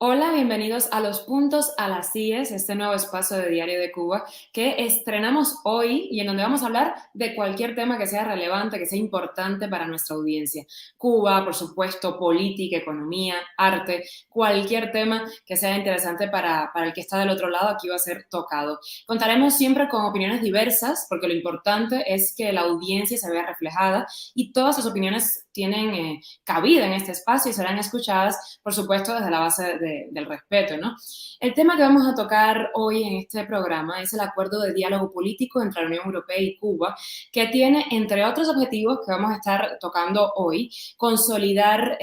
Hola, bienvenidos a Los Puntos a las IES, este nuevo espacio de Diario de Cuba que estrenamos hoy y en donde vamos a hablar de cualquier tema que sea relevante, que sea importante para nuestra audiencia. Cuba, por supuesto, política, economía, arte, cualquier tema que sea interesante para el que está del otro lado, aquí va a ser tocado. Contaremos siempre con opiniones diversas, porque lo importante es que la audiencia se vea reflejada y todas sus opiniones tienen cabida en este espacio y serán escuchadas, por supuesto, desde la base del respeto, ¿no? El tema que vamos a tocar hoy en este programa es el acuerdo de diálogo político entre la Unión Europea y Cuba, que tiene, entre otros objetivos que vamos a estar tocando hoy, consolidar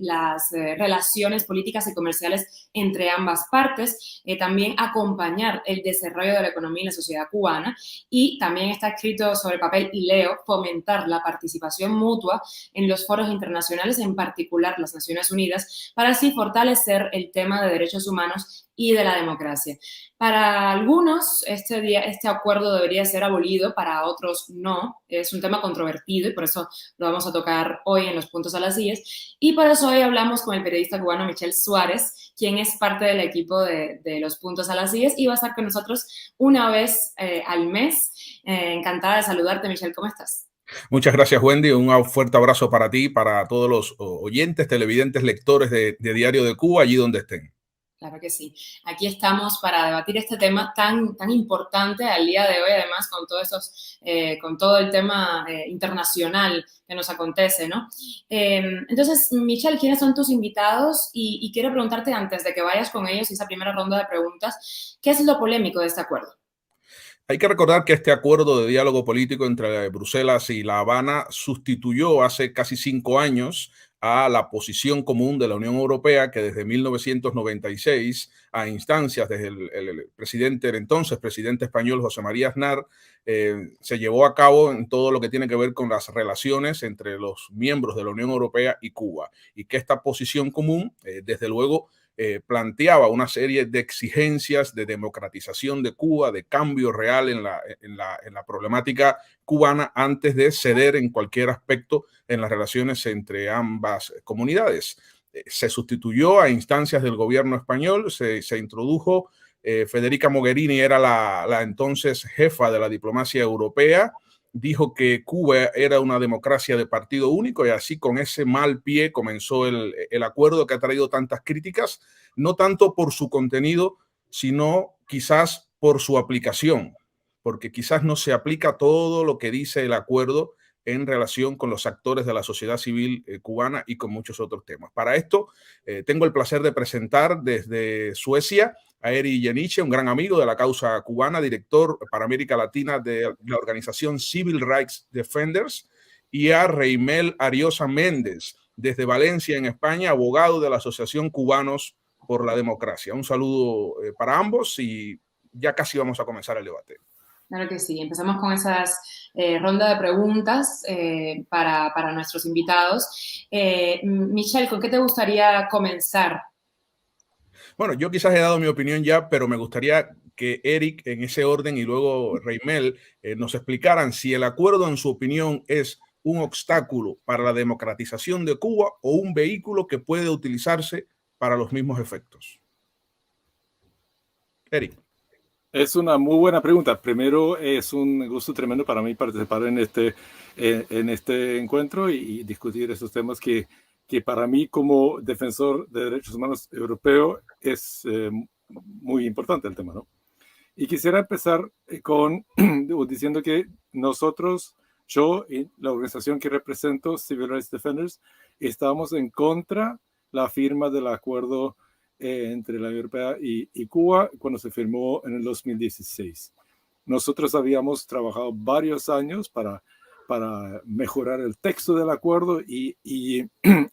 las relaciones políticas y comerciales entre ambas partes, también acompañar el desarrollo de la economía y la sociedad cubana, y también está escrito sobre papel y leo, fomentar la participación mutua en los foros internacionales, en particular las Naciones Unidas, para así fortalecer el tema de derechos humanos y de la democracia. Para algunos, este acuerdo debería ser abolido, para otros no. Es un tema controvertido y por eso lo vamos a tocar hoy en Los Puntos a las IES. Y por eso hoy hablamos con el periodista cubano Michel Suárez, quien es parte del equipo de Los Puntos a las IES y va a estar con nosotros una vez al mes. Encantada de saludarte, Michel. ¿Cómo estás? Muchas gracias, Wendy. Un fuerte abrazo para ti, para todos los oyentes, televidentes, lectores de Diario de Cuba, allí donde estén. Claro que sí. Aquí estamos para debatir este tema tan importante al día de hoy, además con todo el tema internacional que nos acontece, ¿no? Entonces, Michelle, ¿quiénes son tus invitados? Y quiero preguntarte antes de que vayas con ellos esa primera ronda de preguntas, ¿qué es lo polémico de este acuerdo? Hay que recordar que este acuerdo de diálogo político entre Bruselas y La Habana sustituyó hace casi 5 años a la posición común de la Unión Europea, que desde 1996, a instancias desde el entonces presidente español José María Aznar, se llevó a cabo en todo lo que tiene que ver con las relaciones entre los miembros de la Unión Europea y Cuba. Y que esta posición común, desde luego, planteaba una serie de exigencias de democratización de Cuba, de cambio real en la problemática cubana antes de ceder en cualquier aspecto en las relaciones entre ambas comunidades. Se sustituyó a instancias del gobierno español, se introdujo, Federica Mogherini era la entonces jefa de la diplomacia europea, dijo que Cuba era una democracia de partido único y así con ese mal pie comenzó el acuerdo que ha traído tantas críticas, no tanto por su contenido, sino quizás por su aplicación, porque quizás no se aplica todo lo que dice el acuerdo en relación con los actores de la sociedad civil cubana y con muchos otros temas. Para esto, tengo el placer de presentar desde Suecia a Eri Jeniche, un gran amigo de la causa cubana, director para América Latina de la organización Civil Rights Defenders, y a Reimel Ariosa Méndez, desde Valencia, en España, abogado de la Asociación Cubanos por la Democracia. Un saludo para ambos y ya casi vamos a comenzar el debate. Claro que sí. Empezamos con esas ronda de preguntas para nuestros invitados. Michelle, ¿con qué te gustaría comenzar? Bueno, yo quizás he dado mi opinión ya, pero me gustaría que Eric, en ese orden, y luego Reimel, nos explicaran si el acuerdo, en su opinión, es un obstáculo para la democratización de Cuba o un vehículo que puede utilizarse para los mismos efectos. Eric. Es una muy buena pregunta. Primero, es un gusto tremendo para mí participar en este encuentro y discutir estos temas que para mí, como defensor de derechos humanos europeo, es muy importante el tema, ¿no? Y quisiera empezar diciendo que nosotros, yo y la organización que represento, Civil Rights Defenders, estábamos en contra la firma del acuerdo entre la Unión Europea y Cuba cuando se firmó en el 2016. Nosotros habíamos trabajado varios años para mejorar el texto del acuerdo y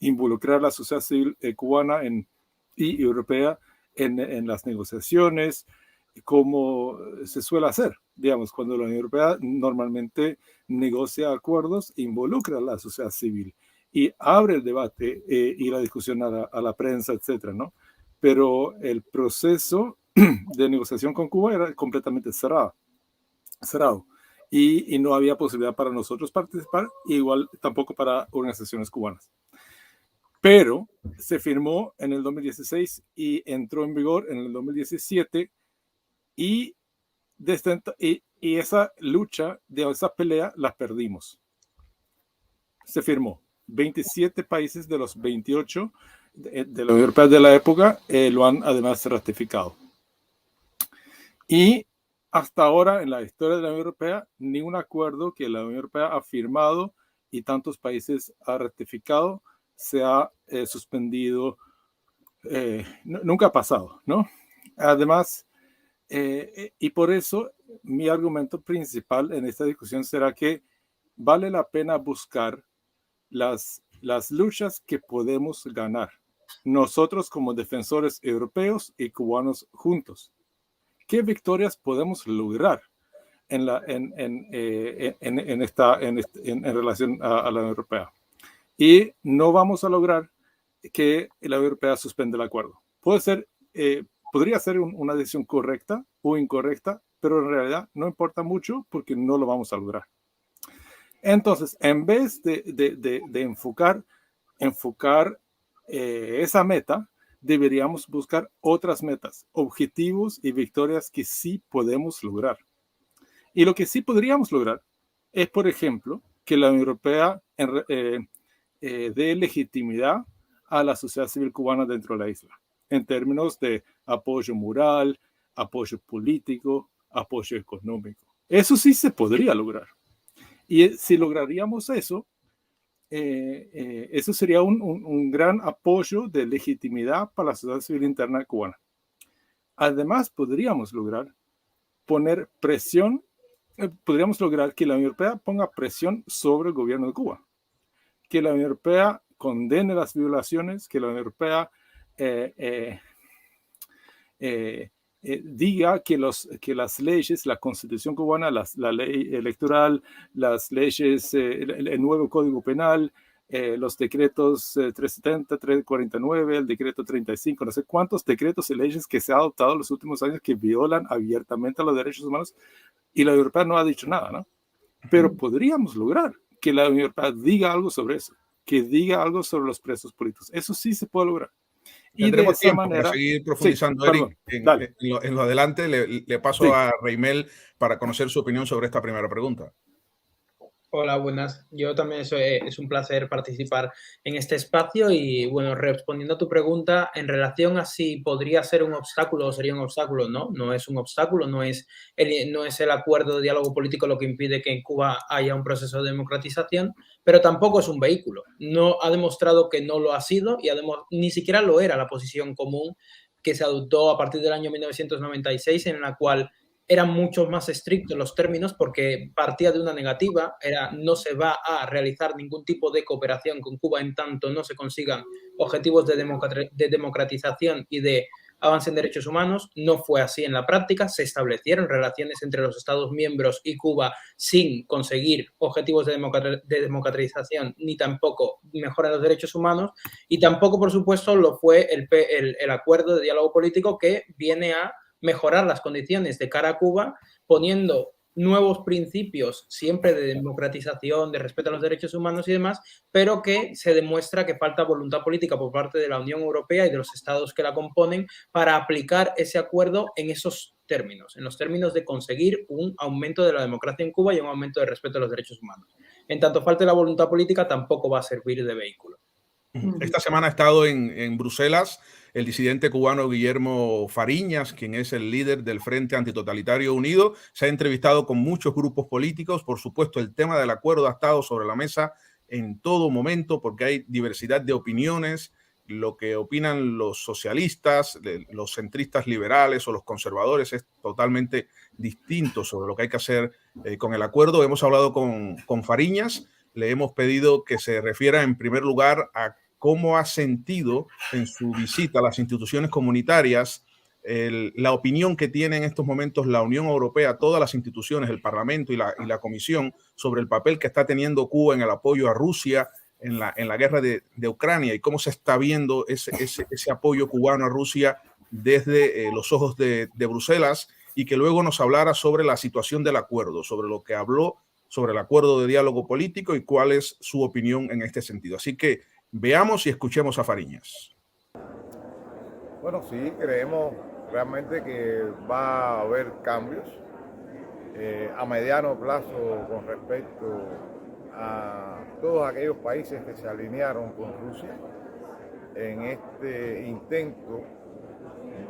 involucrar a la sociedad civil cubana y europea en las negociaciones, como se suele hacer, digamos, cuando la Unión Europea normalmente negocia acuerdos, involucra a la sociedad civil y abre el debate y la discusión a la prensa, etcétera, ¿no? Pero el proceso de negociación con Cuba era completamente cerrado. Y no había posibilidad para nosotros participar, igual tampoco para organizaciones cubanas. pero se firmó en el 2016 y entró en vigor en el 2017 y, y esa lucha, de esa pelea, la perdimos. Se firmó. 27 países de los 28 de la Unión Europea de la época lo han además ratificado. Y hasta ahora, en la historia de la Unión Europea, ningún acuerdo que la Unión Europea ha firmado y tantos países ha ratificado se ha suspendido. Nunca ha pasado, ¿no? Además, y por eso mi argumento principal en esta discusión será que vale la pena buscar las luchas que podemos ganar nosotros como defensores europeos y cubanos juntos. ¿Qué victorias podemos lograr en relación a la Unión Europea? Y no vamos a lograr que la Unión Europea suspenda el acuerdo. Podría ser una decisión correcta o incorrecta, pero en realidad no importa mucho porque no lo vamos a lograr. Entonces, en vez de enfocar esa meta, deberíamos buscar otras metas, objetivos y victorias que sí podemos lograr. Y lo que sí podríamos lograr es, por ejemplo, que la Unión Europea dé legitimidad a la sociedad civil cubana dentro de la isla, en términos de apoyo moral, apoyo político, apoyo económico. Eso sí se podría lograr. Y si lograríamos eso, eso sería un gran apoyo de legitimidad para la sociedad civil interna cubana. Además, podríamos lograr poner presión, podríamos lograr que la Unión Europea ponga presión sobre el gobierno de Cuba, que la Unión Europea condene las violaciones, que la Unión Europea diga que las leyes, la Constitución cubana, la ley electoral, las leyes, el nuevo Código Penal, los decretos 370, 349, el decreto 35, no sé cuántos decretos y leyes que se han adoptado en los últimos años que violan abiertamente los derechos humanos, y la Unión Europea no ha dicho nada, ¿no? Pero podríamos lograr que la Unión Europea diga algo sobre eso, que diga algo sobre los presos políticos. Eso sí se puede lograr. Y tendremos tiempo para seguir profundizando, sí, Eric. En lo adelante le paso a Reimel para conocer su opinión sobre esta primera pregunta. Hola, buenas. Yo también es un placer participar en este espacio y, bueno, respondiendo a tu pregunta, en relación a si podría ser un obstáculo o sería un obstáculo, no es un obstáculo, no es el acuerdo de diálogo político lo que impide que en Cuba haya un proceso de democratización, pero tampoco es un vehículo. No ha demostrado que no lo ha sido y ni siquiera lo era la posición común que se adoptó a partir del año 1996, en la cual eran mucho más estrictos los términos porque partía de una negativa, no se va a realizar ningún tipo de cooperación con Cuba en tanto no se consigan objetivos de democratización y de avance en derechos humanos. No fue así en la práctica, se establecieron relaciones entre los Estados miembros y Cuba sin conseguir objetivos de democratización ni tampoco mejora de los derechos humanos, y tampoco, por supuesto, lo fue el acuerdo de diálogo político que viene a mejorar las condiciones de cara a Cuba, poniendo nuevos principios siempre de democratización, de respeto a los derechos humanos y demás, pero que se demuestra que falta voluntad política por parte de la Unión Europea y de los estados que la componen para aplicar ese acuerdo en esos términos, en los términos de conseguir un aumento de la democracia en Cuba y un aumento de respeto a los derechos humanos. En tanto falte la voluntad política, tampoco va a servir de vehículo. Esta semana ha estado en Bruselas el disidente cubano Guillermo Fariñas, quien es el líder del Frente Antitotalitario Unido. Se ha entrevistado con muchos grupos políticos. Por supuesto, el tema del acuerdo ha estado sobre la mesa en todo momento porque hay diversidad de opiniones. Lo que opinan los socialistas, los centristas liberales o los conservadores es totalmente distinto sobre lo que hay que hacer con el acuerdo. Hemos hablado con Fariñas. Le hemos pedido que se refiera en primer lugar a cómo ha sentido en su visita a las instituciones comunitarias la opinión que tiene en estos momentos la Unión Europea, todas las instituciones, el Parlamento y la Comisión, sobre el papel que está teniendo Cuba en el apoyo a Rusia en la guerra de Ucrania y cómo se está viendo ese apoyo cubano a Rusia desde los ojos de Bruselas, y que luego nos hablara sobre la situación del acuerdo, sobre lo que habló sobre el acuerdo de diálogo político y cuál es su opinión en este sentido. Así que Veamos y escuchemos a Fariñas. Bueno, sí, creemos realmente que va a haber cambios a mediano plazo con respecto a todos aquellos países que se alinearon con Rusia en este intento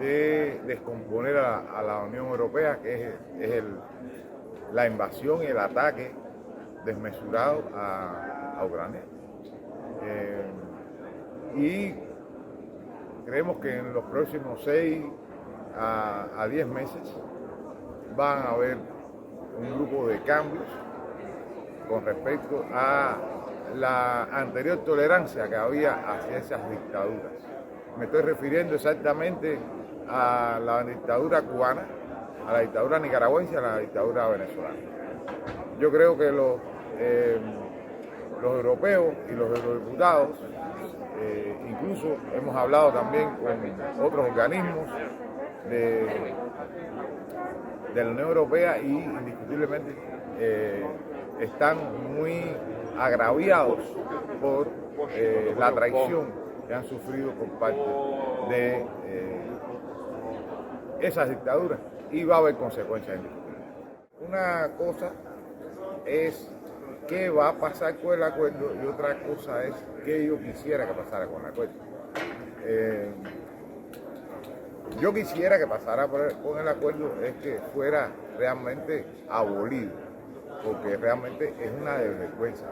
de descomponer a la Unión Europea, que es la invasión y el ataque desmesurado a Ucrania. Y creemos que en los próximos 6 a 10 meses van a haber un grupo de cambios con respecto a la anterior tolerancia que había hacia esas dictaduras. Me estoy refiriendo exactamente a la dictadura cubana, a la dictadura nicaragüense y a la dictadura venezolana. Yo creo que los europeos y los eurodiputados, incluso hemos hablado también con otros organismos de la Unión Europea y indiscutiblemente están muy agraviados por la traición que han sufrido por parte de esas dictaduras, y va a haber consecuencias indiscutibles. Una cosa es qué va a pasar con el acuerdo y otra cosa es qué yo quisiera que pasara con el acuerdo. Yo quisiera que pasara con el acuerdo es que fuera realmente abolido, porque realmente es una desvergüenza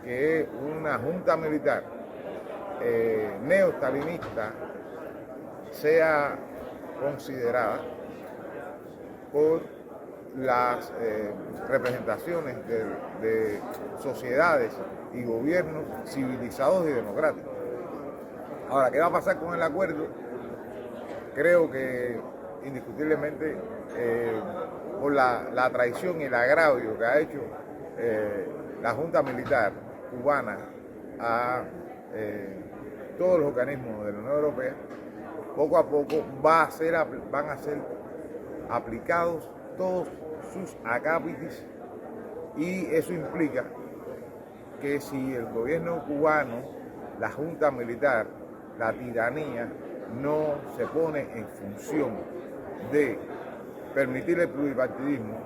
que una junta militar neostalinista sea considerada por las representaciones de sociedades y gobiernos civilizados y democráticos. Ahora, ¿qué va a pasar con el acuerdo? Creo que indiscutiblemente por la traición y el agravio que ha hecho la Junta Militar cubana a todos los organismos de la Unión Europea, poco a poco van a ser aplicados todos sus acápitis, y eso implica que si el gobierno cubano, la Junta Militar, la tiranía, no se pone en función de permitir el pluripartidismo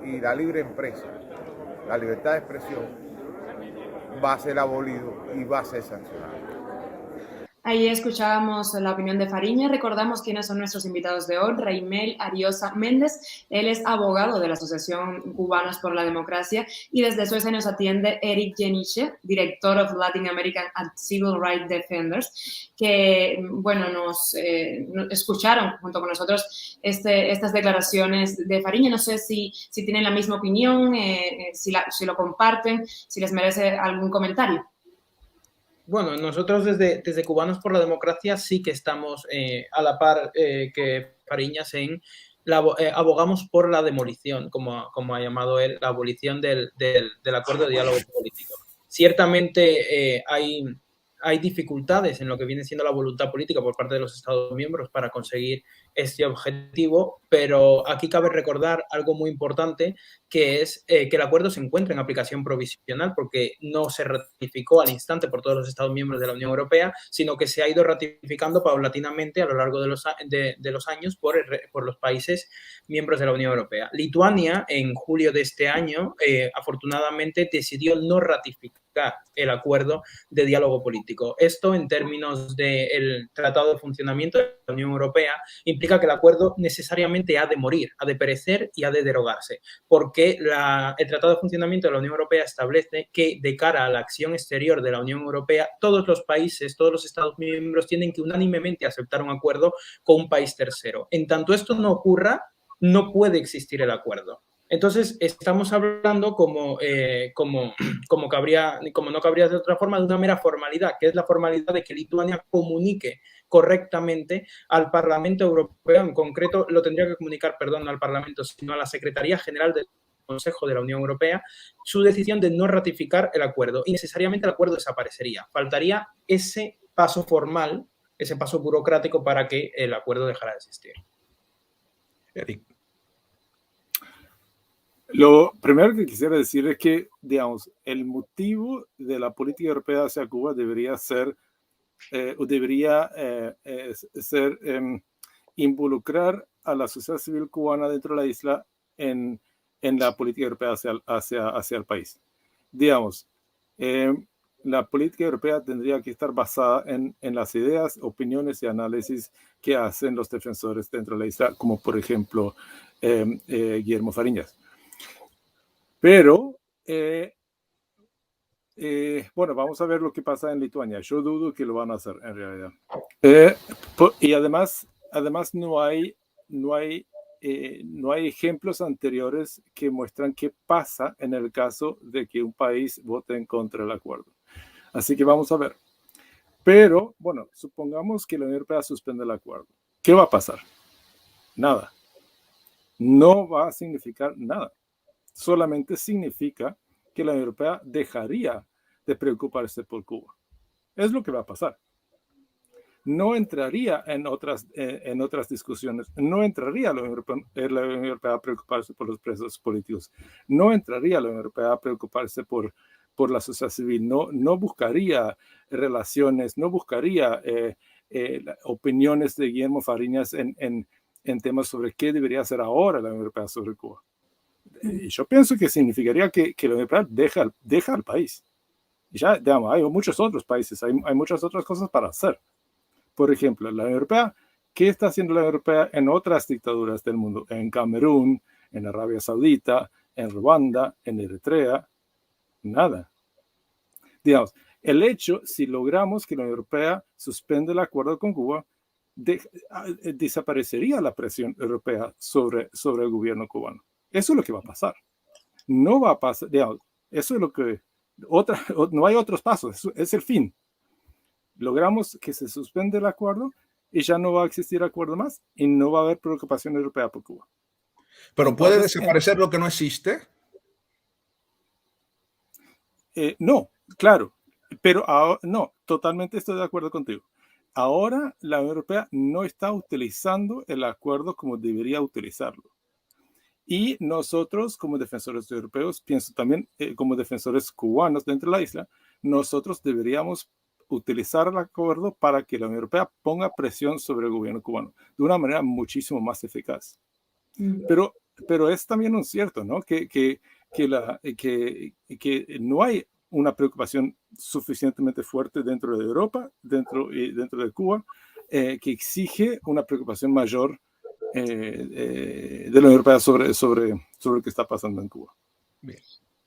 y la libre empresa, la libertad de expresión, va a ser abolido y va a ser sancionado. Ahí escuchábamos la opinión de Fariñas. Recordamos quiénes son nuestros invitados de hoy. Raimel Ariosa Méndez, él es abogado de la Asociación Cubanos por la Democracia, y desde Suecia nos atiende Eric Jeniche, director of Latin American and Civil Rights Defenders, que, bueno, nos escucharon junto con nosotros estas declaraciones de Fariñas. No sé si tienen la misma opinión, si lo comparten, si les merece algún comentario. Bueno, nosotros desde Cubanos por la Democracia sí que estamos a la par que Fariñas abogamos por la demolición, como ha llamado él, la abolición del acuerdo de diálogo político. Ciertamente hay dificultades en lo que viene siendo la voluntad política por parte de los Estados miembros para conseguir este objetivo, pero aquí cabe recordar algo muy importante, que es que el acuerdo se encuentra en aplicación provisional, porque no se ratificó al instante por todos los Estados miembros de la Unión Europea, sino que se ha ido ratificando paulatinamente a lo largo de los años por los países miembros de la Unión Europea. Lituania, en julio de este año, afortunadamente decidió no ratificar el acuerdo de diálogo político. Esto, en términos del Tratado de Funcionamiento de la Unión Europea, implica que el acuerdo necesariamente ha de morir, ha de perecer y ha de derogarse, porque el Tratado de Funcionamiento de la Unión Europea establece que, de cara a la acción exterior de la Unión Europea, todos los países, todos los Estados miembros tienen que unánimemente aceptar un acuerdo con un país tercero. En tanto esto no ocurra, no puede existir el acuerdo. Entonces, estamos hablando, como no cabría de otra forma, de una mera formalidad, que es la formalidad de que Lituania comunique correctamente al Parlamento Europeo. En concreto, lo tendría que comunicar, no al Parlamento, sino a la Secretaría General del Consejo de la Unión Europea, su decisión de no ratificar el acuerdo, y necesariamente el acuerdo desaparecería. Faltaría ese paso formal, ese paso burocrático para que el acuerdo dejara de existir. Eric. Lo primero que quisiera decir es que, digamos, el motivo de la política europea hacia Cuba debería ser, involucrar a la sociedad civil cubana dentro de la isla en la política europea hacia el país. Digamos, la política europea tendría que estar basada en las ideas, opiniones y análisis que hacen los defensores dentro de la isla, como por ejemplo Guillermo Fariñas. Pero, bueno, vamos a ver lo que pasa en Lituania. Yo dudo que lo van a hacer en realidad. Y además no hay ejemplos anteriores que muestran qué pasa en el caso de que un país vote en contra del acuerdo. Así que vamos a ver. Pero, bueno, supongamos que la Unión Europea suspende el acuerdo. ¿Qué va a pasar? Nada. No va a significar nada. Solamente significa que la Unión Europea dejaría de preocuparse por Cuba. Es lo que va a pasar. No entraría en otras discusiones. No entraría la Unión Europea a preocuparse por los presos políticos. No entraría la Unión Europea a preocuparse por la sociedad civil. No buscaría relaciones, no buscaría opiniones de Guillermo Fariñas en temas sobre qué debería hacer ahora la Unión Europea sobre Cuba. Y yo pienso que significaría que la Unión Europea deja al país. Y ya, digamos, hay muchos otros países, hay muchas otras cosas para hacer. Por ejemplo, la Unión Europea, ¿qué está haciendo la Unión Europea en otras dictaduras del mundo? En Camerún, en Arabia Saudita, en Ruanda, en Eritrea, nada. Digamos, el hecho, si logramos que la Unión Europea suspende el acuerdo con Cuba, desaparecería la presión europea sobre el gobierno cubano. Eso es lo que va a pasar. No va a pasar, digamos, eso es lo que, no hay otros pasos, es el fin. Logramos que se suspende el acuerdo y ya no va a existir acuerdo más y no va a haber preocupación europea por Cuba. Pero ¿puede desaparecer lo que no existe? No, claro, pero no, totalmente estoy de acuerdo contigo. Ahora la Unión Europea no está utilizando el acuerdo como debería utilizarlo. Y nosotros, como defensores europeos, pienso también como defensores cubanos dentro de la isla, nosotros deberíamos utilizar el acuerdo para que la Unión Europea ponga presión sobre el gobierno cubano de una manera muchísimo más eficaz. Pero es también un cierto, ¿no? Que no hay una preocupación suficientemente fuerte dentro de Europa, dentro de Cuba, que exige una preocupación mayor de la Unión Europea sobre lo que está pasando en Cuba. Bien.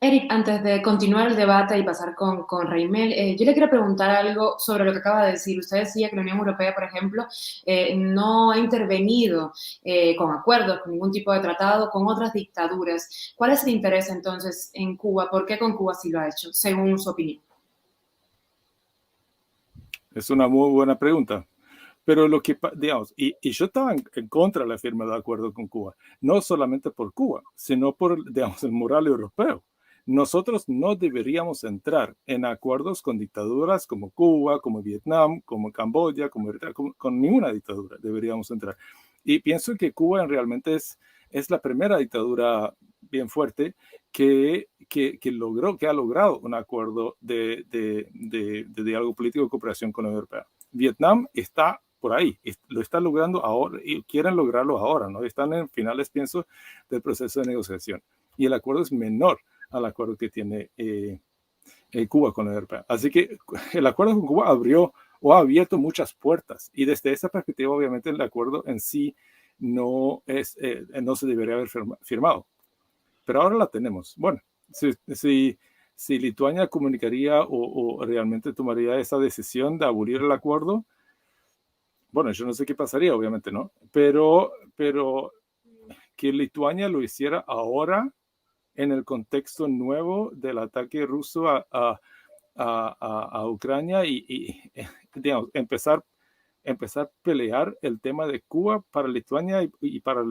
Eric, antes de continuar el debate y pasar con Reimel, yo le quiero preguntar algo sobre lo que acaba de decir. Usted decía que la Unión Europea, por ejemplo, no ha intervenido con acuerdos, con ningún tipo de tratado, con otras dictaduras. ¿Cuál es el interés entonces en Cuba? ¿Por qué con Cuba sí lo ha hecho, según su opinión? Es una muy buena pregunta. Pero lo que, digamos, y yo estaba en contra de la firma de acuerdo con Cuba, no solamente por Cuba, sino por, digamos, el moral europeo. Nosotros no deberíamos entrar en acuerdos con dictaduras como Cuba, como Vietnam, como Camboya, como Eritrea, con ninguna dictadura deberíamos entrar. Y pienso que Cuba realmente es la primera dictadura bien fuerte que ha logrado un acuerdo de diálogo político y cooperación con la Unión Europea. Vietnam está por ahí, lo están logrando ahora y quieren lograrlo ahora, ¿no? Están en finales, pienso, del proceso de negociación. Y el acuerdo es menor al acuerdo que tiene Cuba con la Unión Europea. Así que el acuerdo con Cuba ha abierto muchas puertas y desde esa perspectiva, obviamente, el acuerdo en sí no se debería haber firmado. Pero ahora la tenemos. Bueno, si Lituania comunicaría o realmente tomaría esa decisión de abolir el acuerdo, bueno, yo no sé qué pasaría, obviamente, ¿no? Pero que Lituania lo hiciera ahora en el contexto nuevo del ataque ruso a Ucrania y digamos, empezar a pelear el tema de Cuba para Lituania y para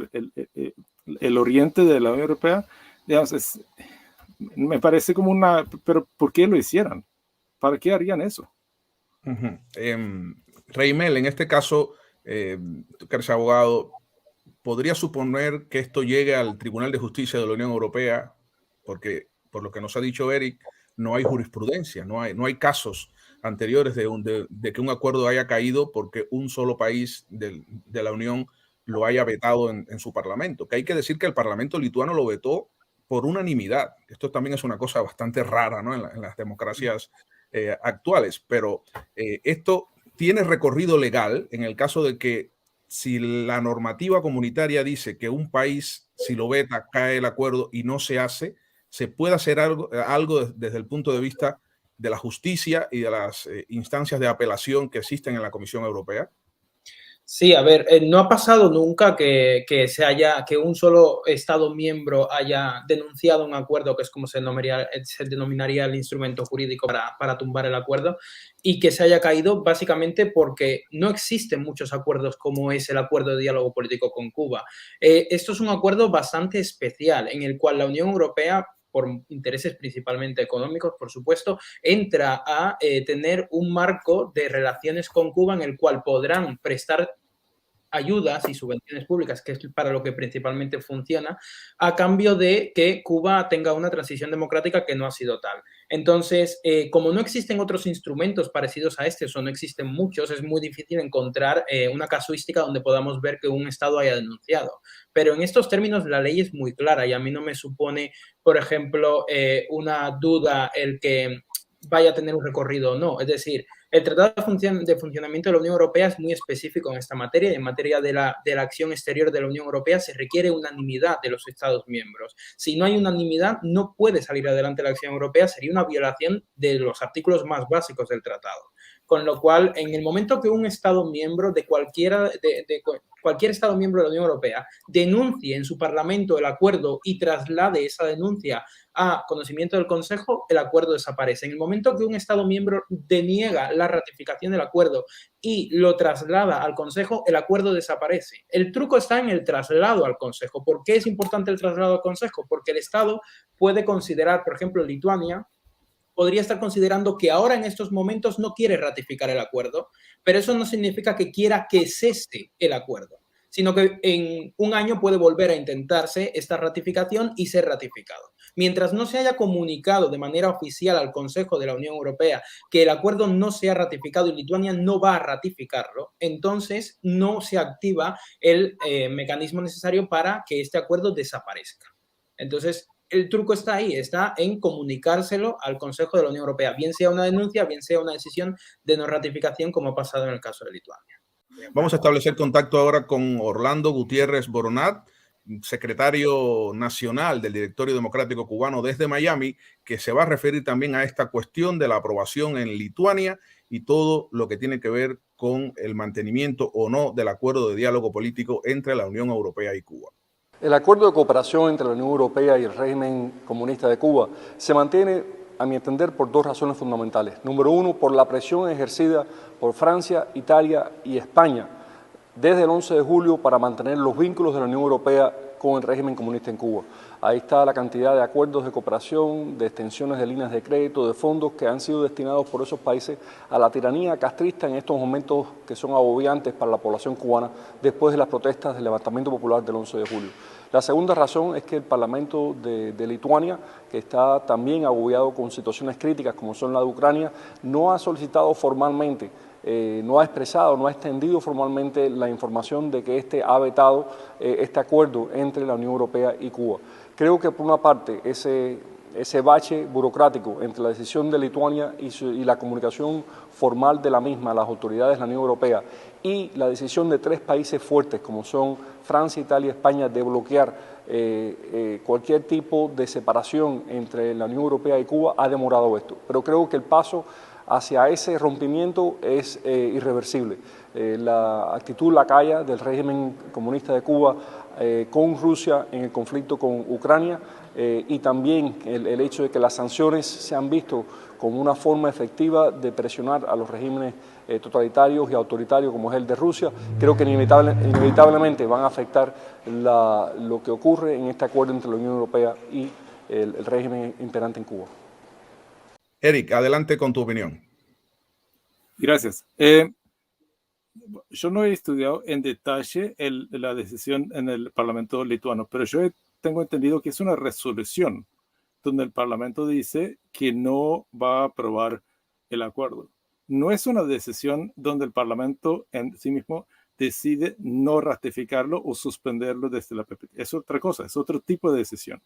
el oriente de la Unión Europea, digamos, me parece como pero ¿por qué lo hicieran? ¿Para qué harían eso? Reimel, en este caso, tú que eres abogado, podría suponer que esto llegue al Tribunal de Justicia de la Unión Europea, porque por lo que nos ha dicho Eric, no hay jurisprudencia, no hay casos anteriores de que un acuerdo haya caído porque un solo país de la Unión lo haya vetado en su parlamento. Que hay que decir que el parlamento lituano lo vetó por unanimidad. Esto también es una cosa bastante rara, ¿no? En las democracias actuales, pero esto tiene recorrido legal en el caso de que si la normativa comunitaria dice que un país, si lo veta, cae el acuerdo y no se hace, se puede hacer algo desde el punto de vista de la justicia y de las instancias de apelación que existen en la Comisión Europea. Sí, a ver, no ha pasado nunca que un solo Estado miembro haya denunciado un acuerdo, que es como se denominaría el instrumento jurídico para tumbar el acuerdo, y que se haya caído básicamente porque no existen muchos acuerdos como es el acuerdo de diálogo político con Cuba. Esto es un acuerdo bastante especial en el cual la Unión Europea, por intereses principalmente económicos, por supuesto, entra a tener un marco de relaciones con Cuba en el cual podrán prestar ayudas y subvenciones públicas, que es para lo que principalmente funciona, a cambio de que Cuba tenga una transición democrática que no ha sido tal. Entonces, como no existen otros instrumentos parecidos a este, o no existen muchos, es muy difícil encontrar una casuística donde podamos ver que un Estado haya denunciado. Pero en estos términos la ley es muy clara y a mí no me supone, por ejemplo, una duda el que vaya a tener un recorrido o no. Es decir, el Tratado de Funcionamiento de la Unión Europea es muy específico en esta materia y en materia de la acción exterior de la Unión Europea se requiere unanimidad de los Estados miembros. Si no hay unanimidad, no puede salir adelante la acción europea, sería una violación de los artículos más básicos del tratado. Con lo cual, en el momento que un Estado miembro de cualquier Estado miembro de la Unión Europea denuncie en su Parlamento el acuerdo y traslade esa denuncia a conocimiento del Consejo, el acuerdo desaparece. En el momento que un Estado miembro deniega la ratificación del acuerdo y lo traslada al Consejo, el acuerdo desaparece. El truco está en el traslado al Consejo. ¿Por qué es importante el traslado al Consejo? Porque el Estado puede considerar, por ejemplo, Lituania podría estar considerando que ahora en estos momentos no quiere ratificar el acuerdo, pero eso no significa que quiera que cese el acuerdo, sino que en un año puede volver a intentarse esta ratificación y ser ratificado. Mientras no se haya comunicado de manera oficial al Consejo de la Unión Europea que el acuerdo no se ha ratificado y Lituania no va a ratificarlo, entonces no se activa el mecanismo necesario para que este acuerdo desaparezca. Entonces, el truco está ahí, está en comunicárselo al Consejo de la Unión Europea, bien sea una denuncia, bien sea una decisión de no ratificación, como ha pasado en el caso de Lituania. Vamos a establecer contacto ahora con Orlando Gutiérrez Boronat, secretario nacional del Directorio Democrático Cubano desde Miami, que se va a referir también a esta cuestión de la aprobación en Lituania y todo lo que tiene que ver con el mantenimiento o no del acuerdo de diálogo político entre la Unión Europea y Cuba. El acuerdo de cooperación entre la Unión Europea y el régimen comunista de Cuba se mantiene, a mi entender, por dos razones fundamentales. Número uno, por la presión ejercida por Francia, Italia y España desde el 11 de julio para mantener los vínculos de la Unión Europea con el régimen comunista en Cuba. Ahí está la cantidad de acuerdos de cooperación, de extensiones de líneas de crédito, de fondos que han sido destinados por esos países a la tiranía castrista en estos momentos que son agobiantes para la población cubana después de las protestas del levantamiento popular del 11 de julio. La segunda razón es que el Parlamento de Lituania, que está también agobiado con situaciones críticas como son la de Ucrania, no ha solicitado formalmente, no ha expresado, no ha extendido formalmente la información de que este ha vetado este acuerdo entre la Unión Europea y Cuba. Creo que por una parte ese bache burocrático entre la decisión de Lituania y la comunicación formal de la misma a las autoridades de la Unión Europea y la decisión de tres países fuertes como son Francia, Italia y España de bloquear cualquier tipo de separación entre la Unión Europea y Cuba ha demorado esto. Pero creo que el paso hacia ese rompimiento es irreversible. La actitud lacaya del régimen comunista de Cuba con Rusia en el conflicto con Ucrania y también el hecho de que las sanciones se han visto como una forma efectiva de presionar a los regímenes totalitarios y autoritarios como es el de Rusia, creo que inevitablemente van a afectar lo que ocurre en este acuerdo entre la Unión Europea y el régimen imperante en Cuba. Eric, adelante con tu opinión. Gracias. yo no he estudiado en detalle la decisión en el Parlamento lituano, pero yo tengo entendido que es una resolución donde el Parlamento dice que no va a aprobar el acuerdo. No es una decisión donde el Parlamento en sí mismo decide no ratificarlo o suspenderlo desde la PPT. Es otra cosa, es otro tipo de decisión.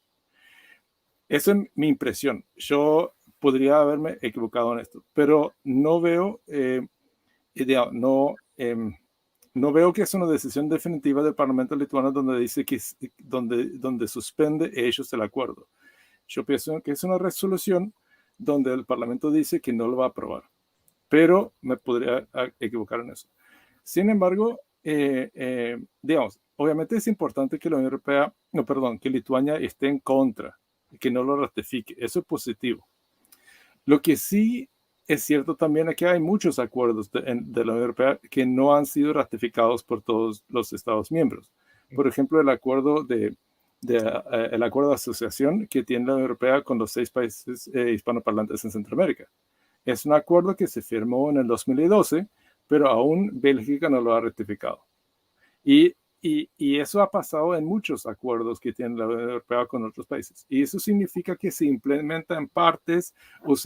Esa es mi impresión. Yo podría haberme equivocado en esto, pero no veo, no veo que es una decisión definitiva del Parlamento lituano donde dice que donde suspende ellos el acuerdo. Yo pienso que es una resolución donde el Parlamento dice que no lo va a aprobar, pero me podría equivocar en eso. Sin embargo, digamos, obviamente es importante que la Unión Europea, que Lituania esté en contra, que no lo ratifique. Eso es positivo. Lo que sí es cierto también es que hay muchos acuerdos de la Unión Europea que no han sido ratificados por todos los Estados miembros. Por ejemplo, el acuerdo de asociación que tiene la Unión Europea con los 6 países hispanoparlantes en Centroamérica. Es un acuerdo que se firmó en el 2012, pero aún Bélgica no lo ha ratificado. Y eso ha pasado en muchos acuerdos que tiene la Unión Europea con otros países. Y eso significa que se implementa en partes o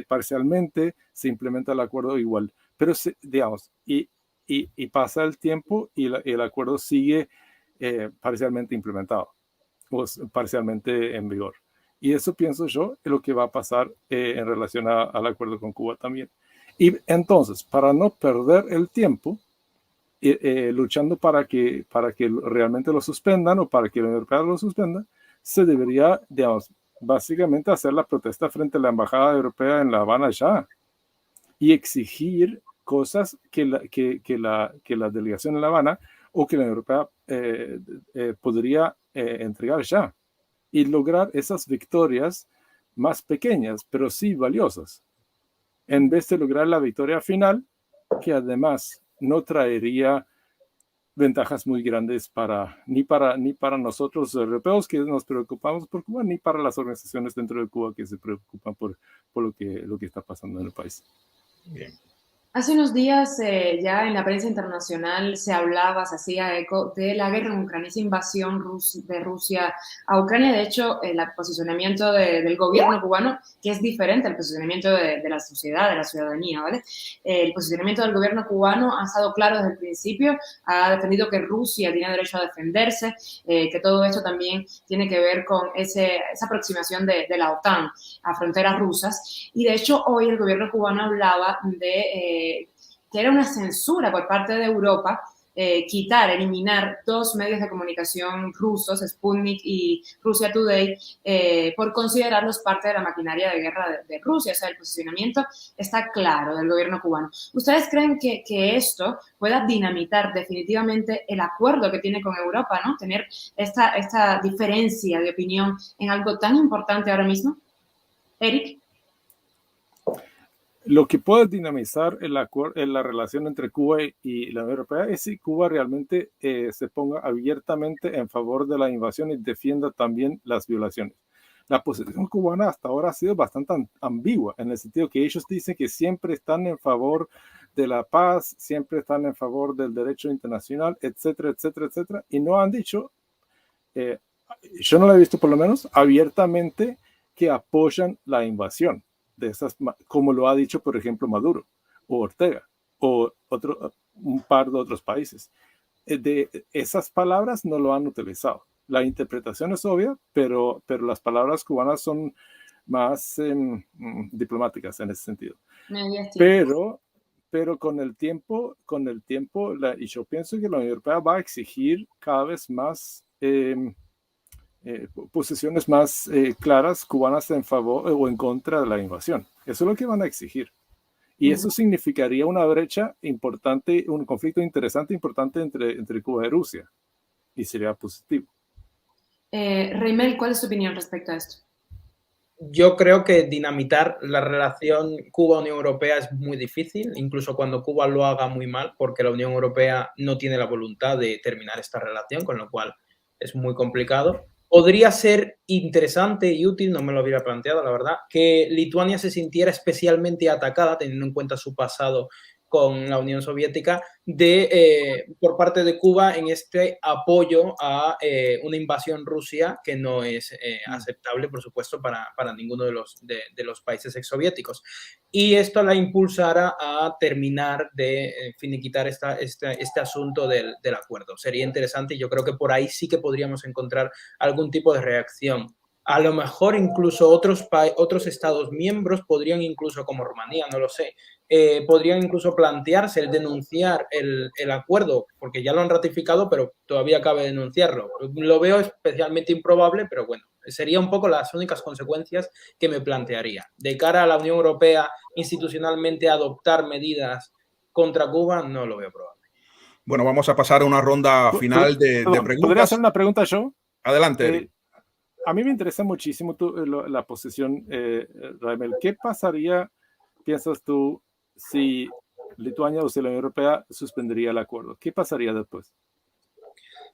parcialmente se implementa el acuerdo igual. Pero, digamos, y pasa el tiempo y el acuerdo sigue parcialmente implementado o parcialmente en vigor. Y eso pienso yo es lo que va a pasar en relación al acuerdo con Cuba también. Y entonces, para no perder el tiempo, luchando para que realmente lo suspendan o para que la Unión Europea lo suspenda, se debería, digamos, básicamente hacer la protesta frente a la Embajada Europea en La Habana ya y exigir cosas que la delegación en La Habana o que la Unión Europea podría entregar ya y lograr esas victorias más pequeñas, pero sí valiosas, en vez de lograr la victoria final, que además no traería ventajas muy grandes ni para nosotros europeos que nos preocupamos por Cuba, ni para las organizaciones dentro de Cuba que se preocupan por lo que está pasando en el país. Bien. Hace unos días ya en la prensa internacional se hablaba, se hacía eco de la guerra en Ucrania, esa invasión de Rusia a Ucrania. De hecho, el posicionamiento del gobierno cubano, que es diferente al posicionamiento de la sociedad, de la ciudadanía, ¿vale? El posicionamiento del gobierno cubano ha estado claro desde el principio, ha defendido que Rusia tiene derecho a defenderse, que todo esto también tiene que ver con esa aproximación de la OTAN a fronteras rusas. Y de hecho, hoy el gobierno cubano hablaba de que era una censura por parte de Europa eliminar 2 medios de comunicación rusos, Sputnik y Russia Today, por considerarlos parte de la maquinaria de guerra de Rusia. O sea, el posicionamiento está claro del gobierno cubano. ¿Ustedes creen que esto pueda dinamitar definitivamente el acuerdo que tiene con Europa, ¿no? Tener esta diferencia de opinión en algo tan importante ahora mismo? Eric. Lo que puede dinamizar la relación entre Cuba y la Unión Europea es si Cuba realmente se ponga abiertamente en favor de la invasión y defienda también las violaciones. La posición cubana hasta ahora ha sido bastante ambigua, en el sentido que ellos dicen que siempre están en favor de la paz, siempre están en favor del derecho internacional, etcétera, etcétera, etcétera, y no han dicho, yo no lo he visto por lo menos, abiertamente que apoyan la invasión. De esas, como lo ha dicho, por ejemplo, Maduro o Ortega o un par de otros países. De esas palabras no lo han utilizado. La interpretación es obvia, pero las palabras cubanas son más diplomáticas en ese sentido. Pero con el tiempo, y yo pienso que la Unión Europea va a exigir cada vez más posiciones más claras cubanas en favor o en contra de la invasión. Eso es lo que van a exigir. Y eso significaría una brecha importante, un conflicto interesante, importante entre Cuba y Rusia. Y sería positivo. Reimel, ¿cuál es tu opinión respecto a esto? Yo creo que dinamitar la relación Cuba-Unión Europea es muy difícil, incluso cuando Cuba lo haga muy mal, porque la Unión Europea no tiene la voluntad de terminar esta relación, con lo cual es muy complicado. Podría ser interesante y útil, no me lo hubiera planteado, la verdad, que Lituania se sintiera especialmente atacada, teniendo en cuenta su pasado con la Unión Soviética por parte de Cuba en este apoyo a una invasión Rusia que no es aceptable, por supuesto, para ninguno de los países exsoviéticos. Y esto la impulsara a terminar de finiquitar este asunto del acuerdo. Sería interesante y yo creo que por ahí sí que podríamos encontrar algún tipo de reacción. A lo mejor incluso otros Estados miembros podrían incluso, como Rumanía, no lo sé, podrían incluso plantearse el denunciar el acuerdo, porque ya lo han ratificado, pero todavía cabe denunciarlo. Lo veo especialmente improbable, pero bueno, serían un poco las únicas consecuencias que me plantearía. De cara a la Unión Europea, institucionalmente adoptar medidas contra Cuba, no lo veo probable. Bueno, vamos a pasar a una ronda final de preguntas. ¿Podría hacer una pregunta yo? Adelante, Eric. A mí me interesa muchísimo la posición, Raimel. ¿Qué pasaría, piensas tú, si Lituania o si la Unión Europea suspendería el acuerdo? ¿Qué pasaría después?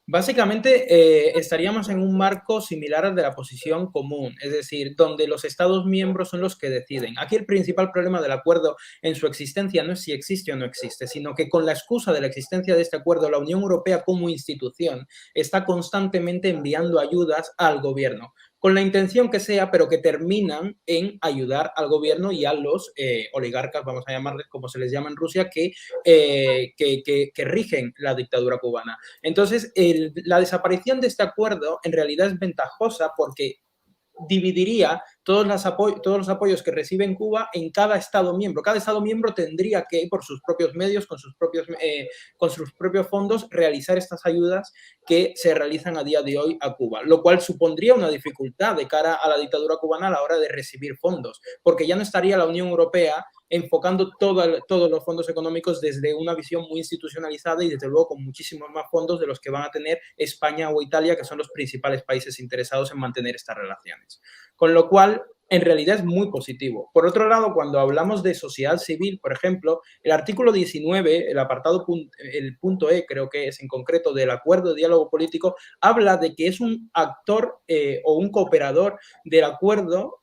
Básicamente estaríamos en un marco similar al de la posición común, es decir, donde los Estados miembros son los que deciden. Aquí el principal problema del acuerdo en su existencia no es si existe o no existe, sino que con la excusa de la existencia de este acuerdo, la Unión Europea como institución está constantemente enviando ayudas al gobierno, con la intención que sea, pero que terminan en ayudar al gobierno y a los oligarcas, vamos a llamarles como se les llama en Rusia, que rigen la dictadura cubana. Entonces, la desaparición de este acuerdo en realidad es ventajosa porque dividiría todos los apoyos que recibe Cuba en cada Estado miembro. Cada Estado miembro tendría que, por sus propios medios, con sus propios fondos, realizar estas ayudas que se realizan a día de hoy a Cuba, lo cual supondría una dificultad de cara a la dictadura cubana a la hora de recibir fondos, porque ya no estaría la Unión Europea enfocando todos los fondos económicos desde una visión muy institucionalizada y desde luego con muchísimos más fondos de los que van a tener España o Italia, que son los principales países interesados en mantener estas relaciones. Con lo cual, en realidad es muy positivo. Por otro lado, cuando hablamos de sociedad civil, por ejemplo, el artículo 19, el apartado, el punto E, creo que es en concreto, del acuerdo de diálogo político, habla de que es un actor o un cooperador del acuerdo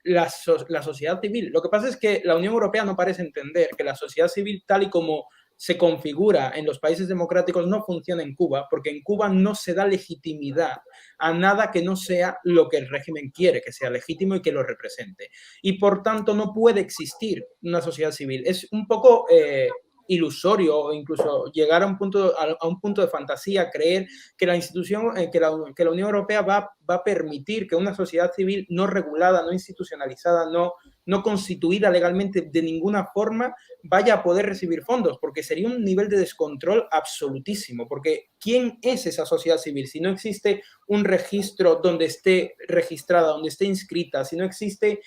la sociedad civil. Lo que pasa es que la Unión Europea no parece entender que la sociedad civil, tal y como se configura en los países democráticos, no funciona en Cuba, porque en Cuba no se da legitimidad a nada que no sea lo que el régimen quiere, que sea legítimo y que lo represente. Y por tanto no puede existir una sociedad civil. Es un poco ilusorio o incluso llegar a un punto de fantasía, creer que la institución, que la Unión Europea va a permitir que una sociedad civil no regulada, no institucionalizada, no constituida legalmente de ninguna forma vaya a poder recibir fondos, porque sería un nivel de descontrol absolutísimo, porque ¿quién es esa sociedad civil? Si no existe un registro donde esté registrada, donde esté inscrita, si no existe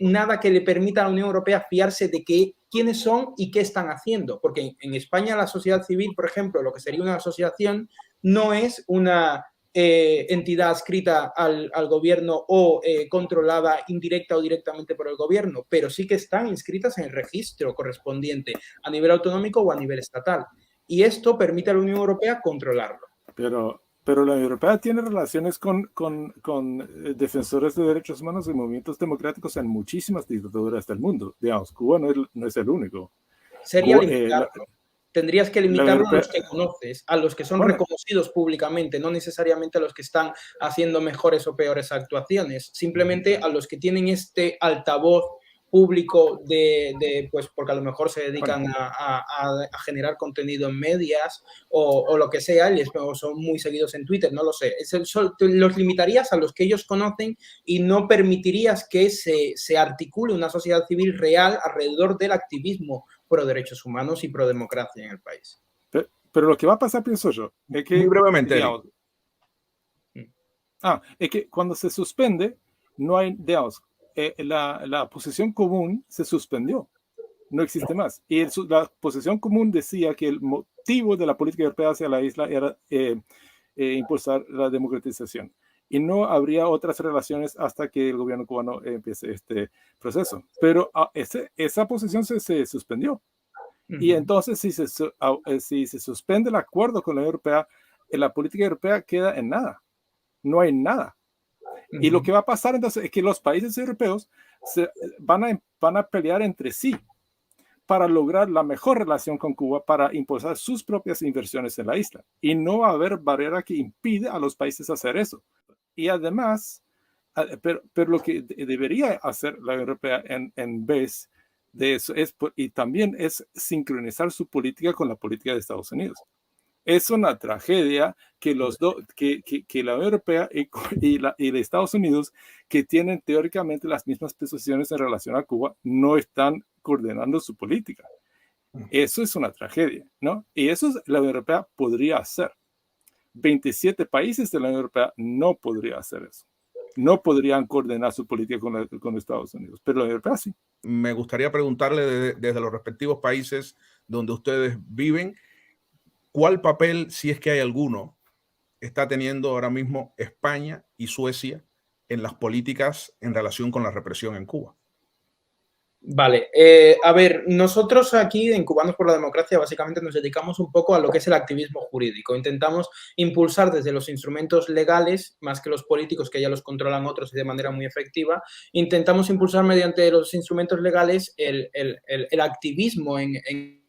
nada que le permita a la Unión Europea fiarse de quiénes son y qué están haciendo, porque en España la sociedad civil, por ejemplo, lo que sería una asociación, no es una entidad adscrita al gobierno o controlada indirecta o directamente por el gobierno, pero sí que están inscritas en el registro correspondiente a nivel autonómico o a nivel estatal. Y esto permite a la Unión Europea controlarlo. Pero la Unión Europea tiene relaciones con defensores de derechos humanos y movimientos democráticos en muchísimas dictaduras del mundo. Digamos, Cuba no es el único. Sería limitarlo. Tendrías que limitarlo a los que conoces, a los que son reconocidos públicamente, no necesariamente a los que están haciendo mejores o peores actuaciones, simplemente a los que tienen este altavoz público pues porque a lo mejor se dedican a generar contenido en medias o lo que sea, o son muy seguidos en Twitter, no lo sé. Los limitarías a los que ellos conocen y no permitirías que se articule una sociedad civil real alrededor del activismo pro derechos humanos y pro democracia en el país. Pero lo que va a pasar, pienso yo, es que... Muy brevemente. Digamos, es que cuando se suspende, no hay, digamos, la posición común se suspendió, no existe más. Y la posición común decía que el motivo de la política europea hacia la isla era impulsar la democratización. Y no habría otras relaciones hasta que el gobierno cubano empiece este proceso. Pero esa posición se suspendió. Y entonces, si se suspende el acuerdo con la Unión Europea, la política europea queda en nada. No hay nada. Y lo que va a pasar entonces es que los países europeos van a pelear entre sí. para lograr la mejor relación con Cuba, para impulsar sus propias inversiones en la isla. Y no va a haber barrera que impide a los países hacer eso. Y además, pero lo que debería hacer la Unión Europea en vez de eso y también es sincronizar su política con la política de Estados Unidos. Es una tragedia que la Unión Europea y de Estados Unidos, que tienen teóricamente las mismas posiciones en relación a Cuba, no están coordinando su política. Eso es una tragedia, ¿no? Y eso la Unión Europea podría hacer. 27 países de la Unión Europea no podrían hacer eso. No podrían coordinar su política con Estados Unidos, pero la Unión Europea sí. Me gustaría preguntarle desde los respectivos países donde ustedes viven, ¿cuál papel, si es que hay alguno, está teniendo ahora mismo España y Suecia en las políticas en relación con la represión en Cuba? Vale, a ver, nosotros aquí en Cubanos por la Democracia básicamente nos dedicamos un poco a lo que es el activismo jurídico. Intentamos impulsar desde los instrumentos legales, más que los políticos que ya los controlan otros y de manera muy efectiva, intentamos impulsar mediante los instrumentos legales el activismo en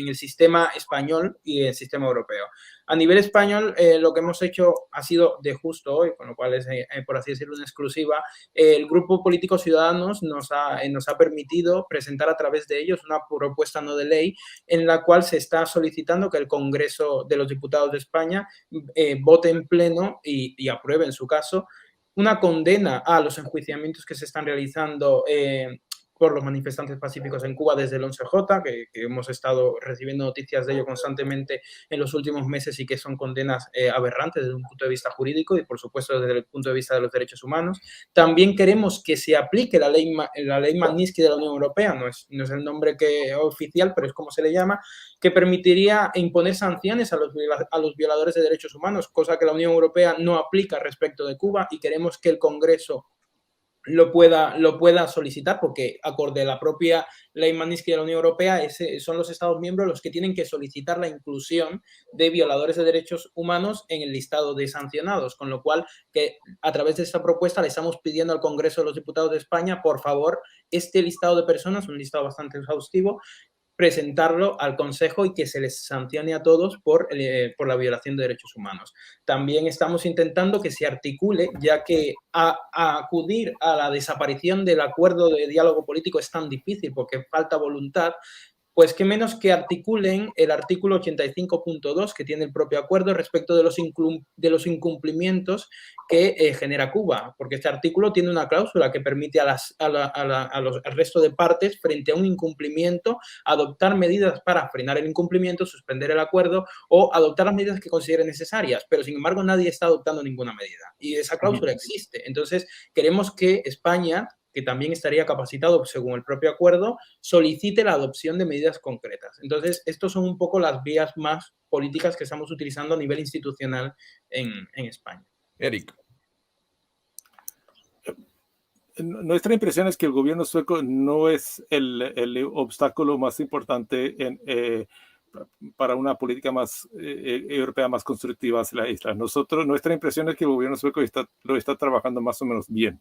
el sistema español y el sistema europeo. A nivel español, lo que hemos hecho ha sido de justo hoy, con lo cual es, por así decirlo, una exclusiva. El Grupo Político Ciudadanos nos ha permitido presentar a través de ellos una propuesta no de ley en la cual se está solicitando que el Congreso de los Diputados de España vote en pleno y apruebe, en su caso, una condena a los enjuiciamientos que se están realizando por los manifestantes pacíficos en Cuba desde el 11J, que hemos estado recibiendo noticias de ello constantemente en los últimos meses y que son condenas aberrantes desde un punto de vista jurídico y, por supuesto, desde el punto de vista de los derechos humanos. También queremos que se aplique la ley Magnitsky de la Unión Europea, no es el nombre oficial, pero es como se le llama, que permitiría imponer sanciones a los violadores de derechos humanos, cosa que la Unión Europea no aplica respecto de Cuba, y queremos que el Congreso lo pueda solicitar, porque acorde a la propia ley Magnitsky de la Unión Europea, son los Estados miembros los que tienen que solicitar la inclusión de violadores de derechos humanos en el listado de sancionados, con lo cual que a través de esta propuesta le estamos pidiendo al Congreso de los Diputados de España, por favor, este listado de personas, un listado bastante exhaustivo, presentarlo al Consejo y que se les sancione a todos por la violación de derechos humanos. También estamos intentando que se articule, ya que acudir a la desaparición del acuerdo de diálogo político es tan difícil porque falta voluntad, pues que menos que articulen el artículo 85.2 que tiene el propio acuerdo respecto de los incumplimientos que genera Cuba, porque este artículo tiene una cláusula que permite al resto de partes, frente a un incumplimiento, adoptar medidas para frenar el incumplimiento, suspender el acuerdo o adoptar las medidas que consideren necesarias, pero sin embargo nadie está adoptando ninguna medida y esa cláusula existe. Entonces queremos que España, que también estaría capacitado según el propio acuerdo, solicite la adopción de medidas concretas. Entonces, estos son un poco las vías más políticas que estamos utilizando a nivel institucional en España. Eric. Nuestra impresión es que el gobierno sueco no es el obstáculo más importante para una política más europea más constructiva hacia la isla. Nuestra impresión es que el gobierno sueco lo está trabajando más o menos bien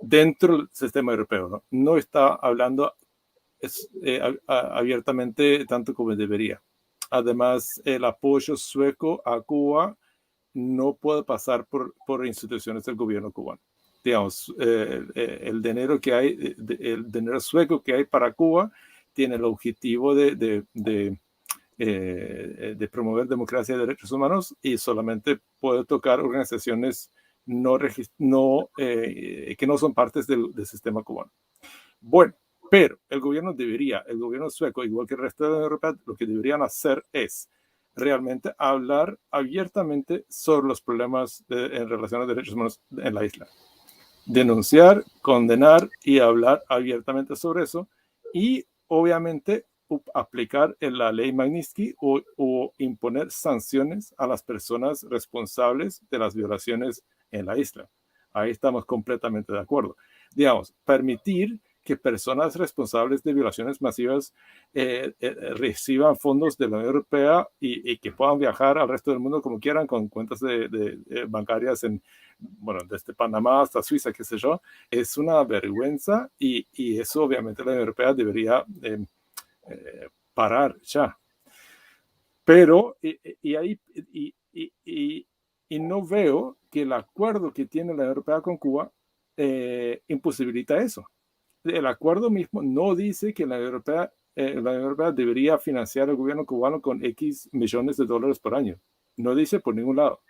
dentro del sistema europeo, no está hablando abiertamente tanto como debería. Además, el apoyo sueco a Cuba no puede pasar por instituciones del gobierno cubano. Digamos, el dinero que hay, el dinero sueco que hay para Cuba tiene el objetivo de promover democracia y derechos humanos y solamente puede tocar organizaciones que no son partes del sistema cubano. Bueno, pero el gobierno sueco, igual que el resto de la Unión Europea, lo que deberían hacer es realmente hablar abiertamente sobre los problemas en relación a derechos humanos en la isla. Denunciar, condenar y hablar abiertamente sobre eso y obviamente aplicar la ley Magnitsky o imponer sanciones a las personas responsables de las violaciones en la isla. Ahí estamos completamente de acuerdo. Digamos, permitir que personas responsables de violaciones masivas reciban fondos de la Unión Europea y que puedan viajar al resto del mundo como quieran con cuentas bancarias desde Panamá hasta Suiza, qué sé yo, es una vergüenza y eso obviamente la Unión Europea debería parar ya. Pero, y no veo que el acuerdo que tiene la Unión Europea con Cuba imposibilita eso. El acuerdo mismo no dice que la Unión Europea debería financiar al gobierno cubano con X millones de dólares por año. No dice por ningún lado.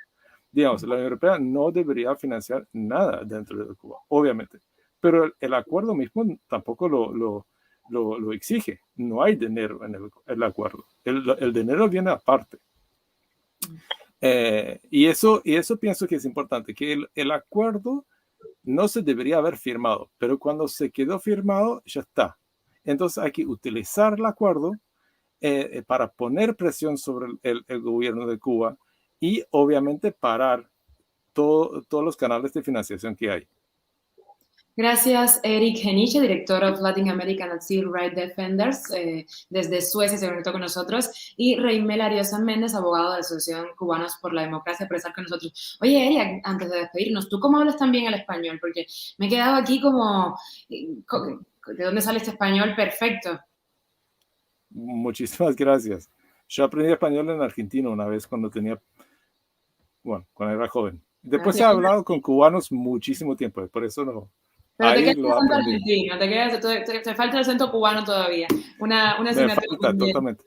Digamos, la Unión Europea no debería financiar nada dentro de Cuba, obviamente. Pero el acuerdo mismo tampoco lo exige. No hay dinero en el acuerdo. El dinero viene aparte. Y eso pienso que es importante, que el acuerdo no se debería haber firmado, pero cuando se quedó firmado, ya está. Entonces hay que utilizar el acuerdo para poner presión sobre el gobierno de Cuba y obviamente parar todos los canales de financiación que hay. Gracias, Eric Heniche, director of Latin American at Civil Rights Defenders, desde Suecia se conectó con nosotros, y Reimel Ariosa Méndez, abogado de la Asociación Cubanos por la Democracia, por estar con nosotros. Oye, Eric, antes de despedirnos, ¿tú cómo hablas también el español? Porque me he quedado aquí como, ¿de dónde sale este español perfecto? Muchísimas gracias. Yo aprendí español en Argentina una vez cuando era joven. Después he hablado con cubanos muchísimo tiempo, por eso no. Pero te queda el acento argentino, te falta el acento cubano todavía. Una asignatura. Me falta, totalmente.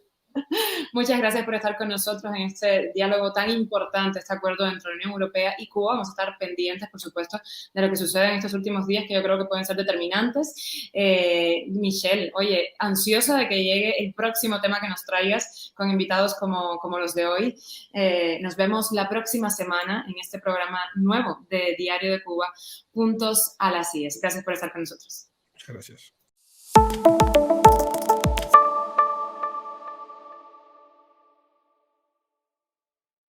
Muchas gracias por estar con nosotros en este diálogo tan importante, este acuerdo entre la Unión Europea y Cuba. Vamos a estar pendientes, por supuesto, de lo que sucede en estos últimos días, que yo creo que pueden ser determinantes. Michelle, oye, ansiosa de que llegue el próximo tema que nos traigas con invitados como los de hoy. Nos vemos la próxima semana en este programa nuevo de Diario de Cuba, Puntos a las IES. Gracias por estar con nosotros. Muchas gracias.